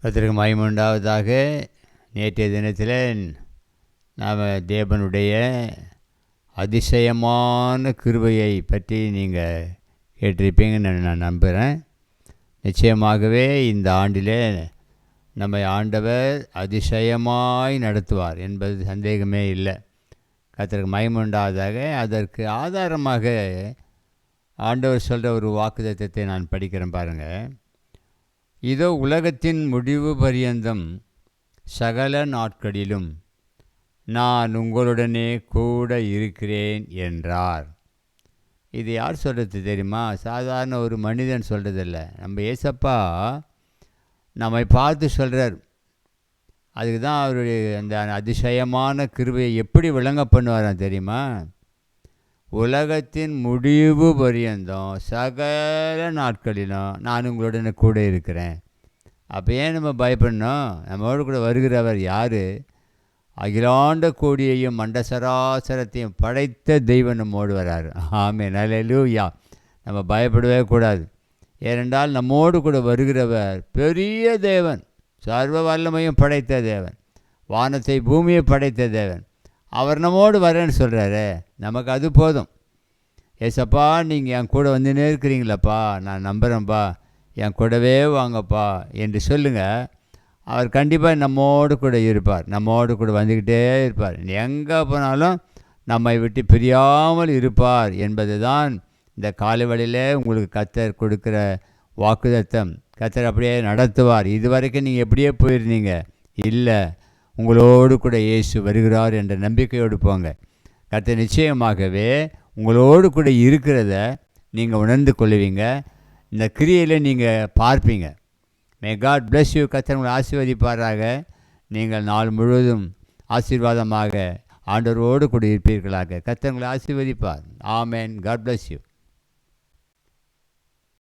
கர்த்தருக்கு மகிமை உண்டாவதாக. நேற்றைய தினத்தில் நாம் தேவனுடைய அதிசயமான கிருபையை பற்றி நீங்கள் கேட்டிருப்பீங்கன்னு நான் நம்புகிறேன். நிச்சயமாகவே இந்த ஆண்டிலே நம்மை ஆண்டவர் அதிசயமாய் நடத்துவார் என்பது சந்தேகமே இல்லை. கர்த்தருக்கு மகிமை உண்டாவதாக. அதற்கு ஆதாரமாக ஆண்டவர் சொல்கிற ஒரு வாக்குத்தத்தத்தை நான் படிக்கிறேன் பாருங்கள். இதோ உலகத்தின் முடிவு பரியந்தம் சகல நாட்களிலும் நான் உங்களுடனே கூட இருக்கிறேன் என்றார். இது யார் சொல்கிறது தெரியுமா? சாதாரண ஒரு மனிதன் சொல்கிறதில்ல. நம்ம ஏசப்பா நம்மை பார்த்து சொல்கிறார். அதுக்கு தான் அவருடைய அந்த அதிசயமான கிருபையை எப்படி விளங்க பண்ணுவாராம் தெரியுமா? உலகத்தின் முடிவு பரியந்தம் சகல நாட்களிலும் நான் உங்களுடனே கூட இருக்கிறேன். அப்போ ஏன் நம்ம பயப்படணும்? நம்மளோடு கூட வருகிறவர் யார்? அகிலாண்ட கோடியையும் மண்டசராசரத்தையும் படைத்த தெய்வம் நம்மோடு வராரு. ஆமென், அல்லேலூயா. நம்ம பயப்படவே கூடாது. ஏனென்றால் நம்மோடு கூட வருகிறவர் பெரிய தேவன், சர்வ வல்லமையும் படைத்த தேவன், வானத்தை பூமியை படைத்த தேவன். அவர் நம்மோடு வரேன்னு சொல்கிறாரு. நமக்கு அது போதும். ஏசப்பா, நீங்கள் என் கூட வந்துன்னே இருக்கிறீங்களப்பா, நான் நம்புகிறேன்ப்பா, என் கூடவே வாங்கப்பா என்று சொல்லுங்கள். அவர் கண்டிப்பாக நம்மோடு கூட இருப்பார். நம்மோடு கூட வந்துக்கிட்டே இருப்பார். எங்கே போனாலும் நம்மை விட்டு பிரியாமல் இருப்பார் என்பது தான் இந்த காலைவெளியில் உங்களுக்கு கர்த்தர் கொடுக்குற வாக்குத்தத்தம். கர்த்தர் அப்படியே நடத்துவார். இதுவரைக்கும் நீங்கள் எப்படியே போயிருந்தீங்க? இல்லை, உங்களோடு கூட இயேசு வருகிறார் என்ற நம்பிக்கையோடு போங்க. கர்த்தர் நிச்சயமாகவே உங்களோடு கூட இருக்கிறத நீங்கள் உணர்ந்து கொள்ளுவீங்க. இந்த கிரியையில் நீங்கள் பார்ப்பீங்க. May God bless you. கர்த்தர் உங்களை ஆசீர்வதிப்பாராக. நீங்கள் நாள் முழுவதும் ஆசீர்வாதமாக ஆண்டவரோடு கூட இருப்பீர்களாக. கர்த்தர் உங்களை ஆசீர்வதிப்பார். ஆமென். God bless you.